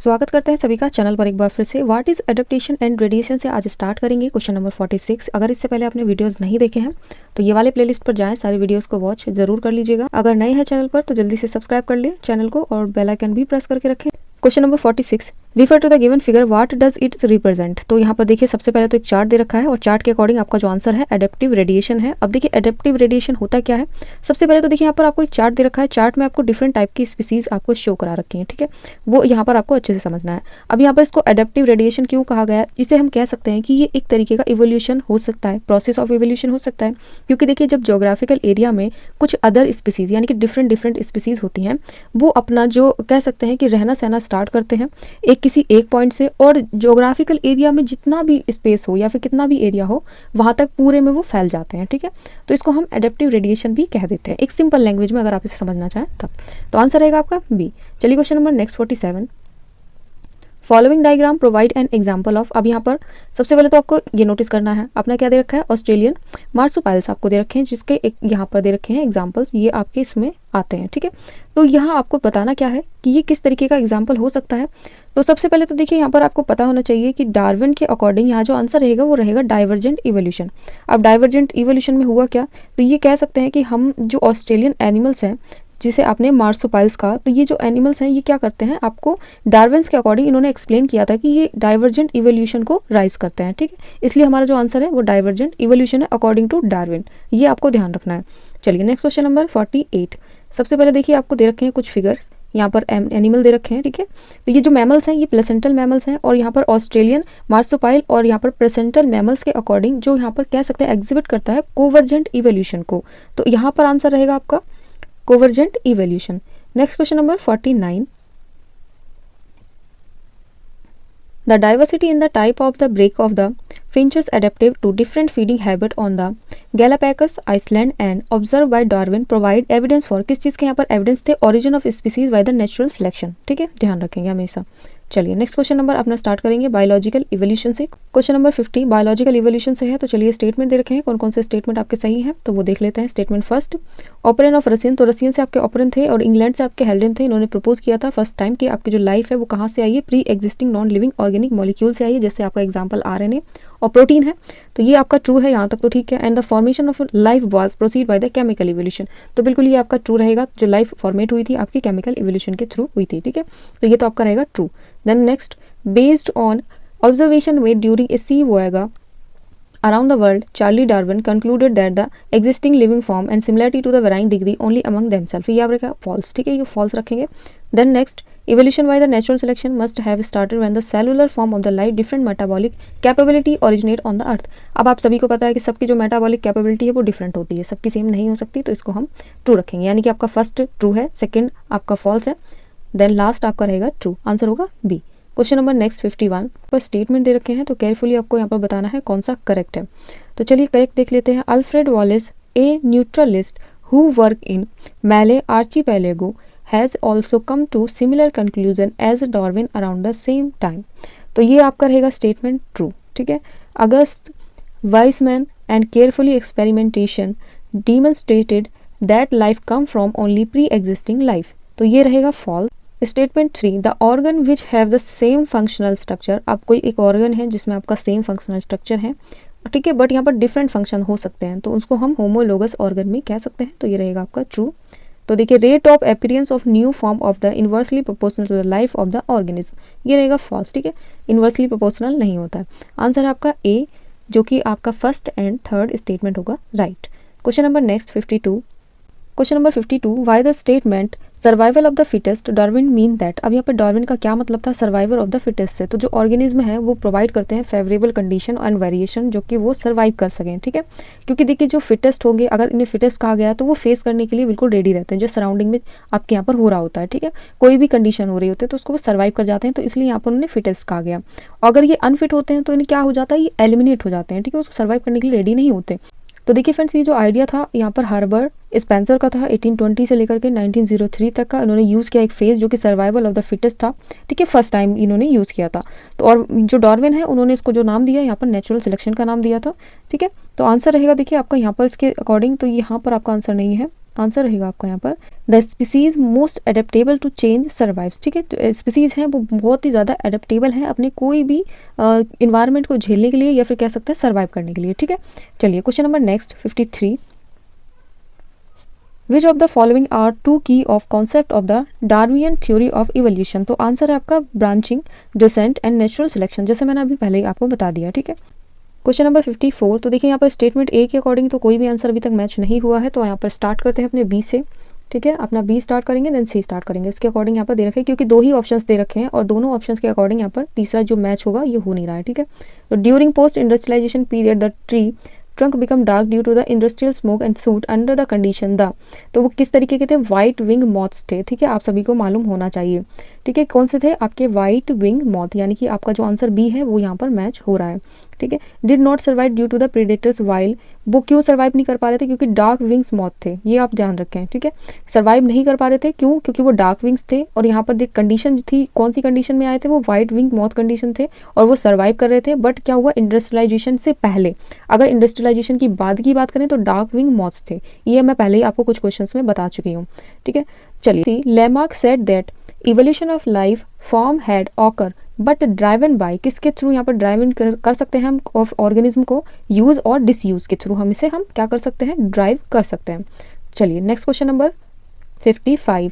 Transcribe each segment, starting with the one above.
स्वागत करते हैं सभी का चैनल पर एक बार फिर से। What is adaptation and radiation से आज स्टार्ट करेंगे क्वेश्चन नंबर 46। अगर इससे पहले आपने वीडियोस नहीं देखे हैं तो ये वाले प्लेलिस्ट पर जाएं, सारे वीडियोस को वॉच जरूर कर लीजिएगा। अगर नए हैं चैनल पर तो जल्दी से सब्सक्राइब कर लें चैनल को और बेल आइकन भी प्रेस करके रखें। Question number 46, refer to the given figure, what does it represent. तो यहाँ पर देखिए सबसे पहले तो एक चार्ट दे रखा है और चार्ट के अकॉर्डिंग आपका जो आंसर है एडेप्टिव रेडिएशन है। अब देखिए एडेप्टिव रेडिएशन होता क्या है। सबसे पहले तो देखिए यहाँ पर आपको एक चार्ट दे रखा है, चार्ट में आपको डिफरेंट टाइप की स्पीसीज आपको शो करा रखी है, ठीक है, वो यहाँ पर आपको अच्छे से समझना है। अब यहाँ पर इसको एडेप्टिव रेडिएशन क्यों कहा गया है, इसे हम कह सकते हैं कि ये एक तरीके का इवोल्यूशन हो सकता है, प्रोसेस ऑफ इवोल्यूशन हो सकता है। क्योंकि देखिए जब जोग्राफिकल एरिया में कुछ अदर स्पीसीज यानी कि डिफरेंट स्पीसीज होती हैं, वो अपना जो कह सकते हैं कि रहना सहना स्टार्ट करते हैं किसी एक पॉइंट से, और ज्योग्राफिकल एरिया में जितना भी स्पेस हो या फिर कितना भी एरिया हो वहां तक पूरे में वो फैल जाते हैं, ठीक है। तो इसको हम एडेप्टिव रेडिएशन भी कह देते हैं एक सिंपल लैंग्वेज में, अगर आप इसे समझना चाहें तब। तो आंसर रहेगा आपका बी। चलिए question number next 47, following diagram provide an example of. अब यहाँ पर सबसे पहले तो आपको ये नोटिस करना है, अपना क्या दे रखा है, ऑस्ट्रेलियन मार्सुपाइल्स आपको दे रखे हैं, जिसके एक यहाँ पर दे रखे हैं एग्जाम्पल्स, ये आपके इसमें आते हैं, ठीक है। तो यहाँ आपको बताना क्या है कि ये किस तरीके का एग्जाम्पल हो सकता है। तो सबसे पहले तो देखिए यहाँ पर आपको पता होना चाहिए कि डार्विन के अकॉर्डिंग यहाँ जो आंसर रहेगा वो रहेगा डाइवर्जेंट इवोल्यूशन। अब डाइवर्जेंट इवोल्यूशन में हुआ क्या, तो ये कह सकते हैं कि हम जो ऑस्ट्रेलियन एनिमल्स हैं, जिसे आपने मार्सुपाइल्स कहा, तो ये जो एनिमल्स हैं ये क्या करते हैं, आपको डार्विन्स के अकॉर्डिंग इन्होंने एक्सप्लेन किया था कि ये डाइवर्जेंट इवोल्यूशन को राइज करते हैं, ठीक है। इसलिए हमारा जो आंसर है वो डाइवर्जेंट इवोल्यूशन है अकॉर्डिंग टू डार्विन, ये आपको ध्यान रखना है। चलिए नेक्स्ट क्वेश्चन नंबर 48। सबसे पहले देखिए आपको दे रखे हैं कुछ फिगर्स, यहाँ पर एनिमल दे रखे हैं, ठीक है। तो ये जो मैमल्स हैं ये प्लेसेंटल मैमल्स हैं, और यहाँ पर ऑस्ट्रेलियन मार्सुपाइल और यहाँ पर प्लेसेंटल मैमल्स के अकॉर्डिंग जो यहाँ पर कह सकते हैं एग्जिबिट करता है कोवर्जेंट इवोल्यूशन को। तो यहाँ पर आंसर रहेगा आपका convergent evolution. Next question number 49, the diversity in the type of the break of the finches adaptive to different feeding habit on the Galapagos Island and observed by Darwin provide evidence for, किस चीज़ के यहाँ पर evidence थे, origin of species by the natural selection, ठीक है, ध्यान रखेंगे हमेशा। चलिए नेक्स्ट क्वेश्चन नंबर अपना स्टार्ट करेंगे बायोलॉजिकल इवोल्यूशन से। क्वेश्चन नंबर 50 बायोलॉजिकल इवोल्यूशन से है। तो चलिए स्टेटमेंट दे रखे हैं, कौन कौन से स्टेटमेंट आपके सही हैं तो वो देख लेते हैं। Statement first, operon of Russian, तो रसियन से आपके ऑपरेन थे और इंग्लैंड से आपके हेल्डेन थे। इन्होंने प्रपोज किया था फर्स्ट टाइम कि आपकी जो लाइफ है वो कहाँ से आई है, pre existing non living organic molecule से आई है, जैसे आपका एग्जाम्पल RNA और प्रोटीन है। तो ये आपका ट्रू है, यहाँ तक तो ठीक है। And the formation of life was proceed by the chemical evolution, तो बिल्कुल ये आपका ट्रू रहेगा, जो लाइफ फॉर्मेट हुई थी आपकी केमिकल इवोल्यूशन के थ्रू हुई थी, ठीक है। तो ये तो आपका रहेगा true. Then next, based on observation made during a sea voyage around the world, Charles Darwin concluded that the existing living form and similarity to the varying degree only among themselves, ये आप रखेगा false, ठीक है, ये false रखेंगे। Then next, evolution by the natural selection must have started when the cellular form of the life different metabolic capability originate on the earth। अब आप सभी को पता है कि सबकी जो metabolic capability है वो different होती है, सबकी सेम नहीं हो सकती, तो इसको हम true रखेंगे, यानी कि आपका फर्स्ट true है, सेकेंड आपका false है, देन लास्ट आपका रहेगा true, आंसर होगा B। क्वेश्चन नंबर नेक्स्ट 51 पर स्टेटमेंट दे रखे हैं, तो केयरफुली आपको यहाँ पर बताना है कौन सा करेक्ट है। तो चलिए करेक्ट देख लेते हैं। Alfred Wallace, a naturalist who work in Malay archipelago, has also come to similar conclusion as Darwin around the same time. तो ये आपका रहेगा स्टेटमेंट ट्रू, ठीक है। August Weismann and carefully experimentation demonstrated that life come from only pre existing life, तो ये रहेगा false. Statement 3, the organ which have the same functional structure, अब कोई एक ऑर्गन है जिसमें आपका सेम फंक्शनल स्ट्रक्चर है, ठीक है, बट यहाँ पर डिफरेंट फंक्शन हो सकते हैं, तो उसको हम होमोलोगस ऑर्गन भी कह सकते हैं, तो ये रहेगा आपका ट्रू। तो देखिए rate of appearance of new form of the inversely proportional to the life of the organism, ये रहेगा फॉल्स, ठीक है, इन्वर्सली प्रोपोर्शनल नहीं होता है। आंसर है आपका ए, जो कि आपका फर्स्ट एंड थर्ड स्टेटमेंट होगा right. Question number next 52, question number 52, why the statement survival of the fittest Darwin mean that. अब यहाँ पर डार्विन का क्या मतलब था सर्वाइवल ऑफ द फिटेस्ट से, तो जो ऑर्गेनिज्म है वो प्रोवाइड करते हैं फेवरेबल कंडीशन एंड वेरिएशन, जो कि वो सर्वाइव कर सकें, ठीक है। क्योंकि देखिए जो फिटेस्ट होंगे, अगर इन्हें फिटेस्ट कहा गया तो वो फेस करने के लिए बिल्कुल रेडी रहते हैं जो सराउंडिंग में आपके यहाँ पर हो रहा होता है, ठीक है, कोई भी कंडीशन हो रही होती है तो उसको वो सर्वाइव कर जाते हैं, तो इसलिए यहाँ पर उन्हें फिटेस्ट कहा गया। अगर ये अनफिट होते हैं तो इन्हें क्या हो जाता है, ये एलिमिनेट हो जाते हैं, ठीक है, उसको सर्वाइव करने के लिए रेडी नहीं होते। तो देखिए फ्रेंड्स, ये जो आइडिया था यहाँ पर हर्बर्ट स्पेंसर का था, 1820 से लेकर के 1903 तक का इन्होंने यूज़ किया एक फेज जो कि सर्वाइवल ऑफ द फिटेस्ट था, ठीक है, फर्स्ट टाइम इन्होंने यूज़ किया था। तो और जो डार्विन है उन्होंने इसको जो नाम दिया यहाँ पर नेचुरल सिलेक्शन का नाम दिया था, ठीक है। तो आंसर रहेगा देखिए आपका यहाँ पर इसके अकॉर्डिंग, तो यहाँ पर आपका आंसर नहीं है, आंसर रहेगा आपका यहाँ पर the species most adaptable to change survives. ठीक है, तो स्पीसीज हैं वो बहुत ही ज़्यादा एडेप्टेबल हैं अपने कोई भी इन्वायरमेंट को झेलने के लिए या फिर कह सकते हैं सर्वाइव करने के लिए। ठीक है, चलिए question number next 53, which of the following are two key of concept of the Darwinian theory of evolution. तो आंसर है आपका branching, descent and natural selection, जैसे मैंने अभी पहले ही आपको बता दिया। ठीक है, क्वेश्चन नंबर 54, तो देखिए यहाँ पर स्टेटमेंट ए के अकॉर्डिंग तो कोई भी आंसर अभी तक मैच नहीं हुआ है, तो यहाँ पर स्टार्ट करते हैं अपने बी से। ठीक है, अपना बी स्टार्ट करेंगे देन सी स्टार्ट करेंगे, उसके अकॉर्डिंग यहाँ पर दे रखे हैं, क्योंकि दो ही ऑप्शंस दे रखे हैं और दोनों ऑप्शंस के अकॉर्डिंग यहाँ पर तीसरा जो मैच होगा ये हो नहीं रहा है। ठीक है, तो during post industrialization period the tree trunk become dark due to the industrial smoke and soot under the condition the, तो वो किस तरीके के थे, वाइट विंग मॉथ्स थे। ठीक है, आप सभी को मालूम होना चाहिए। ठीक है, कौन से थे आपके वाइट विंग मॉथ, यानी कि आपका जो आंसर बी है वो यहाँ पर मैच हो रहा है। ठीक है, did not survive due to the predators while, वो क्यों सर्वाइव नहीं कर पा रहे थे, क्योंकि डार्क विंग्स मॉथ थे, ये आप ध्यान रखें। ठीक है, सर्वाइव नहीं कर पा रहे थे क्यों, क्योंकि वो डार्क विंग्स थे और यहाँ पर देख कंडीशन थी, कौन सी कंडीशन में आए थे, वो वाइट विंग मॉथ कंडीशन थे और वो सर्वाइव कर रहे थे। बट क्या हुआ, इंडस्ट्रियलाइजेशन से पहले, अगर इंडस्ट्रियलाइजेशन की बाद की बात करें तो डार्क विंग मॉथ्स थे, ये मैं पहले ही आपको कुछ क्वेश्चंस में बता चुकी हूँ। ठीक है, चलिए Lamarck said that evolution of life form had occur but driven by, किसके थ्रू यहाँ पर ड्राइवन कर सकते हैं हम ऑफ ऑर्गेनिज्म को, यूज और डिसयूज के थ्रू हम इसे हम क्या कर सकते हैं, ड्राइव कर सकते हैं। चलिए next question number 55,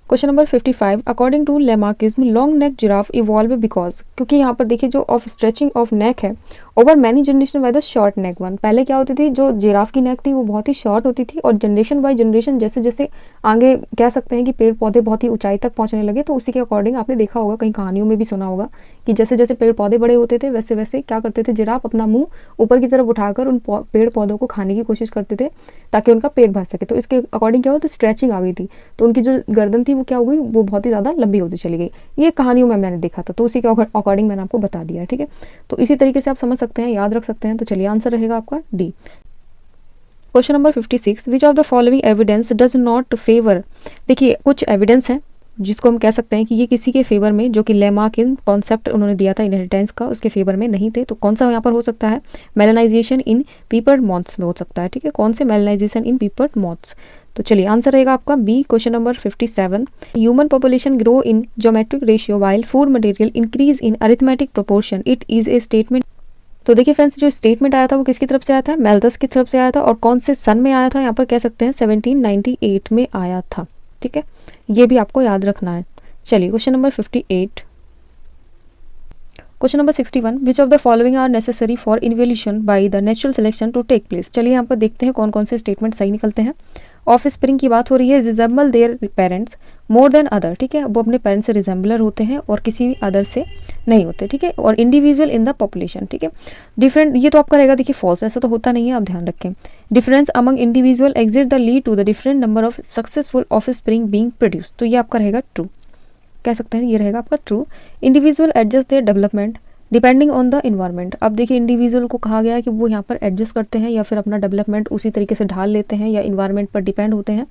question number 55, according to Lamarckism long neck giraffe evolve because, क्योंकि यहाँ पर देखिए जो ऑफ स्ट्रेचिंग ऑफ नेक है over many generation by the short neck one, पहले क्या होती थी, जो जिराफ की नेक थी वो बहुत ही शॉर्ट होती थी और जनरेशन बाय जनरेशन जैसे जैसे आगे कह सकते हैं कि पेड़ पौधे बहुत ही ऊंचाई तक पहुंचने लगे, तो उसी के अकॉर्डिंग आपने देखा होगा कहीं कहानियों में भी सुना होगा कि जैसे जैसे पेड़ पौधे बड़े होते थे वैसे वैसे क्या करते थे, जिराफ अपना मुंह ऊपर की तरफ उठाकर उन पेड़ पौधों को खाने की कोशिश करते थे ताकि उनका पेट भर सके। तो इसके अकॉर्डिंग क्या हुआ, तो स्ट्रेचिंग आ गई थी, तो उनकी जो गर्दन थी वो क्या हो गई, वो बहुत ही ज़्यादा लंबी होती चली गई। ये कहानियों में मैंने देखा था, तो उसी के अकॉर्डिंग मैंने आपको बता दिया। ठीक है, तो इसी तरीके से आप समझ सकते हैं, याद रख सकते हैं। तो चलिए आंसर रहेगा आपका D. Question number 56, which of the following evidence does not favour, देखिए कुछ एविडेंस है जिसको हम कह सकते हैं कि ये किसी के फेवर में, जो कि लेमार्किन कॉन्सेप्ट उन्होंने दिया था इनहेरिटेंस का, उसके फेवर में नहीं थे। तो कौन सा यहाँ पर हो सकता है, मेलानाइजेशन इन पीपर्ड मॉथ्स में हो सकता है। ठीक है, कौन से, मेलानाइजेशन इन पीपर्ड मॉथ्स। तो चलिए आंसर रहेगा आपका B. Question number 57, human population grow in geometric ratio while food material increase in arithmetic proportion, it is a statement. तो देखिए फ्रेंड्स, जो स्टेटमेंट आया था वो किसकी तरफ से आया था, मेल्थस की तरफ से आया था, और कौन से सन में आया था, यहाँ पर कह सकते हैं 1798 में आया था। ठीक है, ये भी आपको याद रखना है। चलिए question number 58, question number 61, which of the following are necessary for evolution by the natural selection to take place. चलिए यहाँ पर देखते हैं कौन कौन से स्टेटमेंट सही निकलते हैं। ऑफ स्प्रिंग की बात हो रही है, resemble their parents more than other, ठीक है, वो अपने पेरेंट्स से रिजेंबलर होते हैं और किसी भी अदर से नहीं होते। ठीक है, और इंडिविजुअल इन द पॉपुलेशन, ठीक है, डिफरेंट, ये तो आपका रहेगा देखिए फॉल्स, ऐसा तो होता नहीं है, आप ध्यान रखें। Difference among individual exist the lead to the different number of successful offspring being produce, तो ये आपका रहेगा ट्रू, कह सकते हैं ये रहेगा आपका true. Individual adjust their development depending on the environment, अब देखिए इंडिविजुअल को कहा गया है कि वो यहाँ पर एडजस्ट करते हैं या फिर अपना डेवलपमेंट उसी तरीके से ढाल लेते हैं या इन्वायरमेंट पर डिपेंड होते हैं,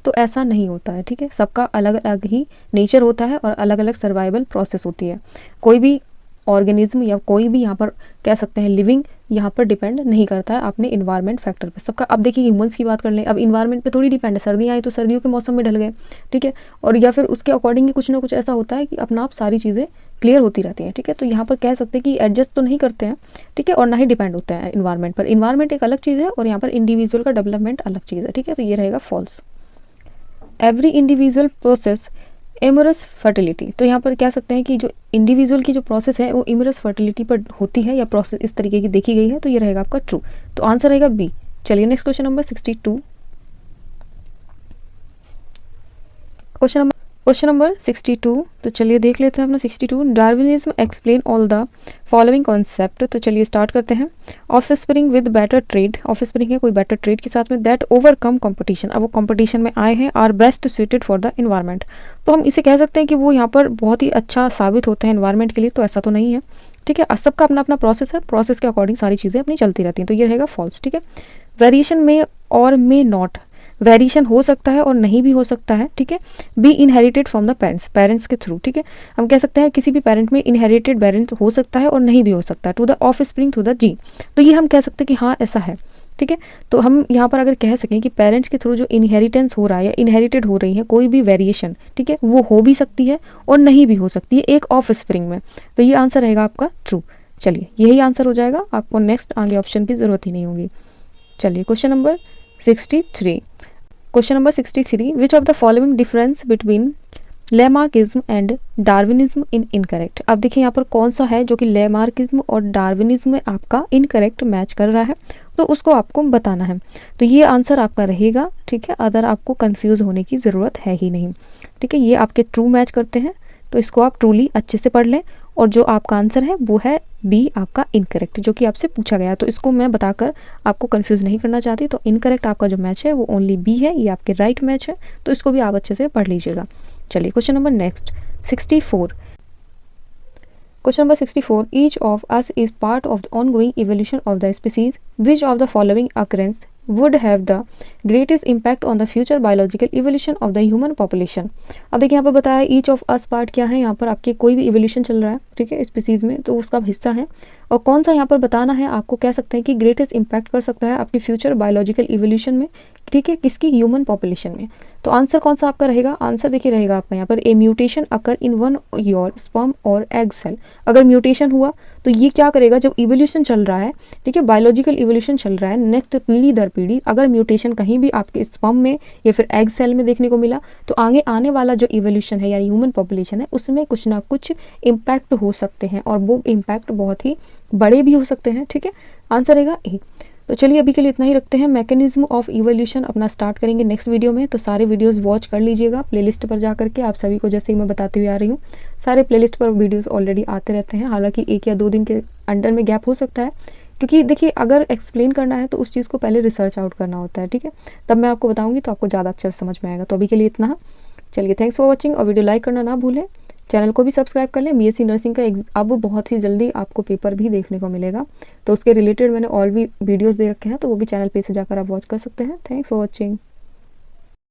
तो ऐसा नहीं होता है। ठीक है, सबका अलग अलग ही नेचर होता है और अलग अलग सर्वाइवल प्रोसेस होती है। कोई भी ऑर्गेनिज्म या कोई भी यहाँ पर कह सकते हैं लिविंग यहाँ पर डिपेंड नहीं करता है अपने इन्वायरमेंट फैक्टर पे, सबका। अब देखिए ह्यूमंस की बात कर लें, अब इन्वायरमेंट पे थोड़ी डिपेंड है, सर्दियाँ आई तो सर्दियों के मौसम में ढल गए, ठीक है, और या फिर उसके अकॉर्डिंग ही कुछ ना कुछ ऐसा होता है कि अपना आप सारी चीज़ें क्लियर होती रहती हैं। ठीक है, तो यहाँ पर कह सकते हैं कि एडजस्ट तो नहीं करते हैं, ठीक है, और ना ही डिपेंड होते हैं इन्वायरमेंट पर। इन्वायरमेंट एक अलग चीज़ है और यहाँ पर इंडिविजुअल का डेवलपमेंट अलग चीज़ है। ठीक है, तो ये रहेगा false. Every individual process enormous fertility, तो यहाँ पर कह सकते हैं कि जो इंडिविजुअल की जो प्रोसेस है वो इमरस फर्टिलिटी पर होती है या प्रोसेस इस तरीके की देखी गई है, तो ये रहेगा आपका ट्रू, तो आंसर रहेगा बी। चलिए next question number 62, question number 62, तो चलिए देख लेते हैं अपना 62। Darwinism explain all the following concept, तो चलिए स्टार्ट करते हैं। Of spring with better trade, of spring है कोई बेटर ट्रेड के साथ में, दैट ओवरकम कंपटीशन, अब वो कंपटीशन में आए हैं, are best suited for the environment, तो हम इसे कह सकते हैं कि वो यहाँ पर बहुत ही अच्छा साबित होते हैं इन्वायरमेंट के लिए, तो ऐसा तो नहीं है। ठीक है, सबका अपना अपना प्रोसेस है, प्रोसेस के अकॉर्डिंग सारी चीज़ें अपनी चलती रहती हैं, तो ये रहेगा फॉल्स। ठीक है, वेरिएशन में और मे नॉट, वेरिएशन हो सकता है और नहीं भी हो सकता है। ठीक है, B inherited from the parents, parents के थ्रू। ठीक है, हम कह सकते हैं किसी भी पेरेंट में इनहेरिटेड वेरिएंट हो सकता है और नहीं भी हो सकता है, to the offspring to the जी, तो ये हम कह सकते हैं कि हाँ ऐसा है। ठीक है। तो हम यहाँ पर अगर कह सकें कि पेरेंट्स के थ्रू जो इनहेरिटेंस हो रहा है या इनहेरिटेड हो रही है कोई भी वेरिएशन, ठीक है, वो हो भी सकती है और नहीं भी हो सकती है एक ऑफ स्प्रिंग में। तो ये आंसर रहेगा आपका ट्रू। चलिए यही आंसर हो जाएगा, आपको नेक्स्ट आगे ऑप्शन की ज़रूरत ही नहीं होगी। चलिए question number 63। Question number 63, which of the following difference between Lamarckism and Darwinism in incorrect. अब देखिए यहाँ पर कौन सा है जो कि लेमार्किज्म और डार्विनिज्म में आपका इनकरेक्ट मैच कर रहा है, तो उसको आपको बताना है। तो ये आंसर आपका रहेगा, ठीक है, अदर आपको कंफ्यूज होने की ज़रूरत है ही नहीं, ठीक है। ये आपके ट्रू मैच करते हैं, तो इसको आप ट्रूली अच्छे से पढ़ लें। और जो आपका आंसर है वो है बी आपका इनकरेक्ट, जो कि आपसे पूछा गया। तो इसको मैं बताकर आपको कंफ्यूज नहीं करना चाहती। तो इनकरेक्ट आपका जो मैच है वो ओनली बी है, ये आपके राइट मैच है। तो इसको भी आप अच्छे से पढ़ लीजिएगा। चलिए question number next 64। Question number 64, each of us is part of the ongoing evolution of the species, which of the following occurrence would have the greatest impact on the future biological evolution of the human population। अब देखिए यहाँ पर बताया each of us part क्या है, यहाँ पर आपके कोई भी इवोल्यूशन चल रहा है, ठीक है, स्पीसीज में, तो उसका हिस्सा है। और कौन सा यहाँ पर बताना है, आपको कह सकते हैं कि ग्रेटेस्ट इम्पैक्ट कर सकता है आपकी फ्यूचर बायोलॉजिकल इवोल्यूशन में, ठीक है, किसकी, ह्यूमन पॉपुलेशन में। तो आंसर कौन सा आपका रहेगा, आंसर देखिए रहेगा आपका यहाँ पर a mutation occur in one your sperm और एग सेल। अगर म्यूटेशन हुआ तो ये क्या करेगा, जब इवोल्यूशन चल रहा है, ठीक है, बायोलॉजिकल इवोल्यूशन चल रहा है, नेक्स्ट पीढ़ी दर पीढ़ी, अगर म्यूटेशन कहीं भी आपके स्पर्म में या फिर एग सेल में देखने को मिला, तो आगे आने वाला जो इवोल्यूशन है यानी ह्यूमन पॉपुलेशन है उसमें कुछ ना कुछ इम्पैक्ट हो सकते हैं, और वो इम्पैक्ट बहुत ही बड़े भी हो सकते हैं, ठीक है। आंसर रहेगा ए। तो चलिए अभी के लिए इतना ही रखते हैं। मैकेनिज्म ऑफ इवोल्यूशन अपना स्टार्ट करेंगे नेक्स्ट वीडियो में। तो सारे वीडियोस वॉच कर लीजिएगा प्लेलिस्ट पर जा करके, आप सभी को जैसे ही मैं बताती हुई आ रही हूँ, सारे प्लेलिस्ट पर वीडियोस ऑलरेडी आते रहते हैं। हालांकि 1 या 2 दिन के अंडर में गैप हो सकता है, क्योंकि देखिए अगर एक्सप्लेन करना है तो उस चीज़ को पहले रिसर्च आउट करना होता है, ठीक है, तब मैं आपको बताऊँगी तो आपको ज़्यादा अच्छे से समझ में आएगा। तो अभी के लिए इतना। चलिए थैंक्स फॉर वॉचिंग, और वीडियो लाइक करना ना भूलें, चैनल को भी सब्सक्राइब कर लें। बीएससी नर्सिंग का अब बहुत ही जल्दी आपको पेपर भी देखने को मिलेगा, तो उसके रिलेटेड मैंने और भी वीडियोस दे रखे हैं, तो वो भी चैनल पे से जाकर आप वॉच कर सकते हैं। Thanks for watching.